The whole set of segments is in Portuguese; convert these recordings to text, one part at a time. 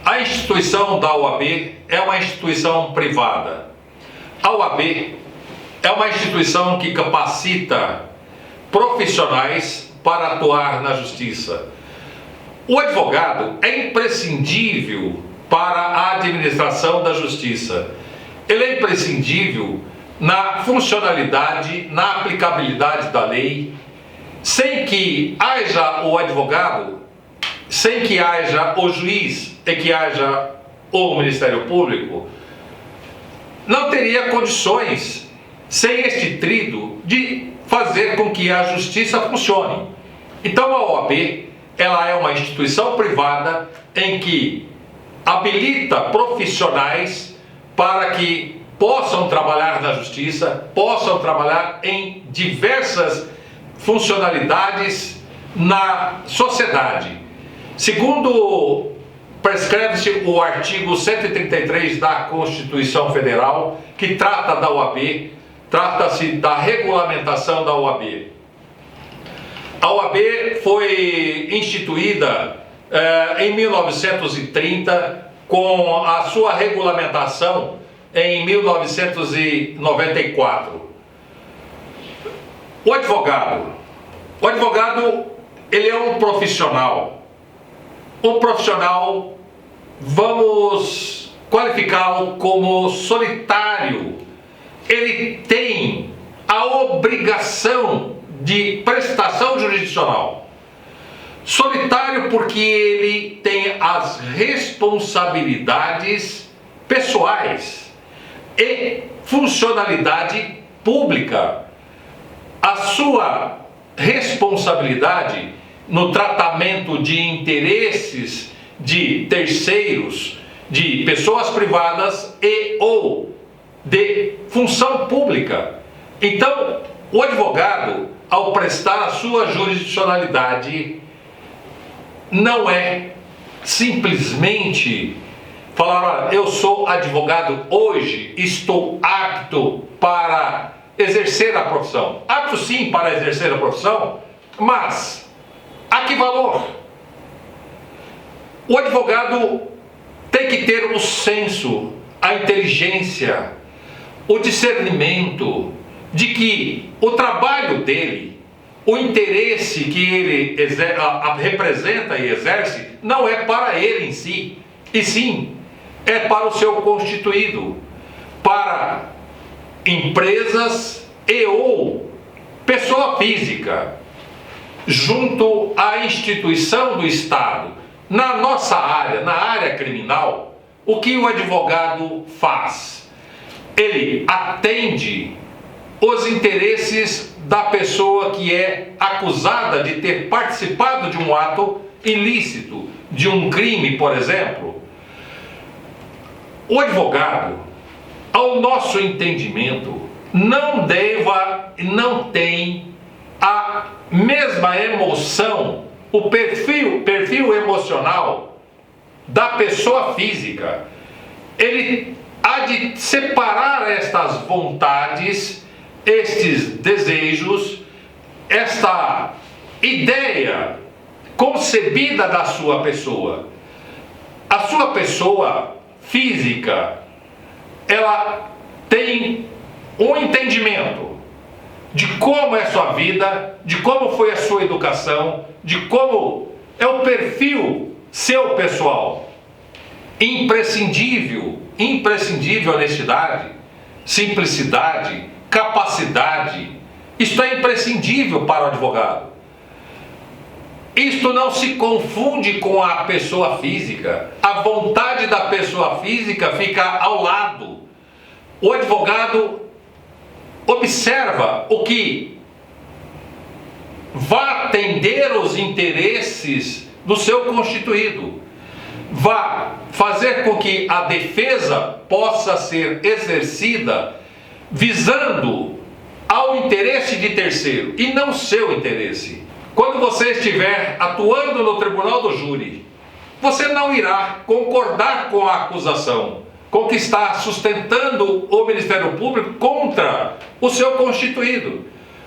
A instituição da OAB é uma instituição privada. A OAB é uma instituição que capacita profissionais para atuar na justiça. O advogado é imprescindível para a administração da justiça. Ele é imprescindível na funcionalidade, na aplicabilidade da lei. Sem que haja o advogado, sem que haja o juiz e que haja o Ministério Público, não teria condições, sem este tríduo, de fazer com que a justiça funcione. Então a OAB, ela é uma instituição privada em que habilita profissionais para que possam trabalhar na justiça, possam trabalhar em diversas funcionalidades na sociedade. Segundo prescreve-se o artigo 133 da Constituição Federal, que trata da OAB, trata-se da regulamentação da OAB. A OAB foi instituída em 1930, com a sua regulamentação em 1994. O advogado, ele é um profissional, vamos qualificá-lo como solitário. Ele tem a obrigação de prestação jurisdicional. Solitário porque ele tem as responsabilidades pessoais e funcionalidade pública. A sua responsabilidade no tratamento de interesses de terceiros, de pessoas privadas e ou de função pública. Então, o advogado, ao prestar a sua jurisdicionalidade, não é simplesmente falar: olha, eu sou advogado hoje, estou apto para exercer a profissão. Apto sim para exercer a profissão, mas a que valor? O advogado tem que ter o senso, a inteligência, o discernimento de que o trabalho dele, o interesse que ele representa e exerce, não é para ele em si, e sim é para o seu constituído, para empresas e ou pessoa física, junto à instituição do Estado. Na nossa área, na área criminal, o que o advogado faz? Ele atende os interesses da pessoa que é acusada de ter participado de um ato ilícito, de um crime, por exemplo. O advogado, ao nosso entendimento, não tem a mesma emoção, o perfil emocional da pessoa física. Ele há de separar estas vontades, estes desejos, esta ideia concebida da sua pessoa. A sua pessoa física, ela tem um entendimento de como é sua vida, de como foi a sua educação, de como é o perfil seu pessoal. Imprescindível honestidade, simplicidade, capacidade. Isto é imprescindível para o advogado. Isto não se confunde com a pessoa física. A vontade da pessoa física fica ao lado. O advogado observa o que vai atender os interesses do seu constituído, vai fazer com que a defesa possa ser exercida visando ao interesse de terceiro e não seu interesse. Quando você estiver atuando no tribunal do júri, você não irá concordar com a acusação, com o que está sustentando o Ministério Público contra o seu constituído.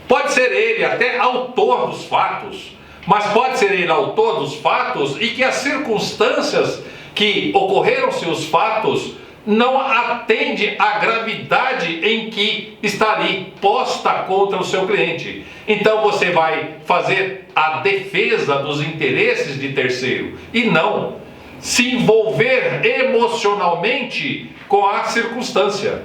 Pode ser ele até autor dos fatos, mas pode ser ele autor dos fatos e que as circunstâncias que ocorreram-se os fatos não atende à gravidade em que está ali posta contra o seu cliente. Então você vai fazer a defesa dos interesses de terceiro e não se envolver emocionalmente com a circunstância.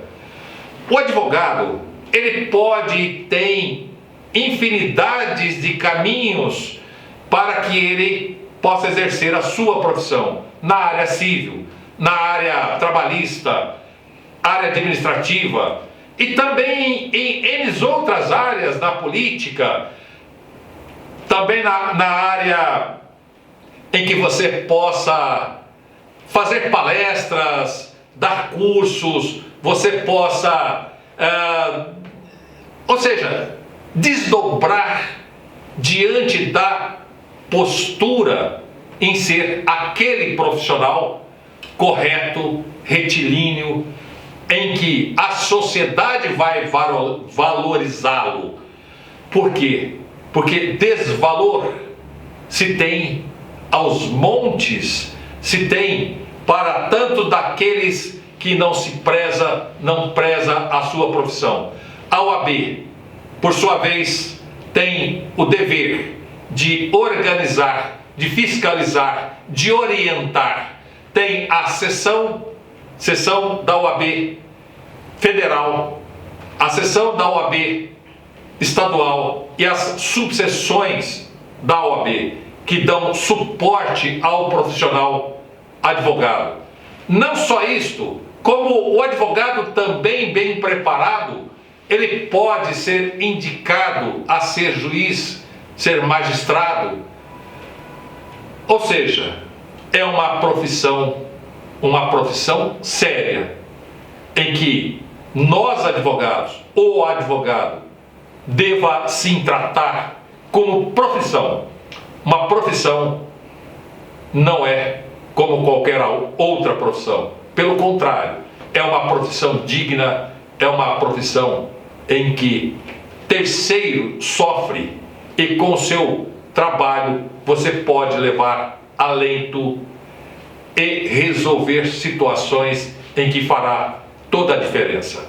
O advogado, ele pode e tem infinidades de caminhos para que ele possa exercer a sua profissão na área civil, na área trabalhista, área administrativa e também em N outras áreas, na política, também na área em que você possa fazer palestras, dar cursos, você possa, ou seja, desdobrar diante da postura em ser aquele profissional correto, retilíneo, em que a sociedade vai valorizá-lo. Por quê? Porque desvalor se tem aos montes, se tem para tanto daqueles que não preza a sua profissão. A OAB, por sua vez, tem o dever de organizar, de fiscalizar, de orientar. Tem a seção da OAB federal, a seção da OAB estadual e as subseções da OAB que dão suporte ao profissional advogado. Não só isto, como o advogado também bem preparado, ele pode ser indicado a ser juiz, ser magistrado. Ou seja, é uma profissão séria, em que nós advogados, ou o advogado, deva sim tratar como profissão. Uma profissão não é como qualquer outra profissão. Pelo contrário, é uma profissão digna, é uma profissão em que terceiro sofre e com o seu trabalho você pode levar alento e resolver situações em que fará toda a diferença.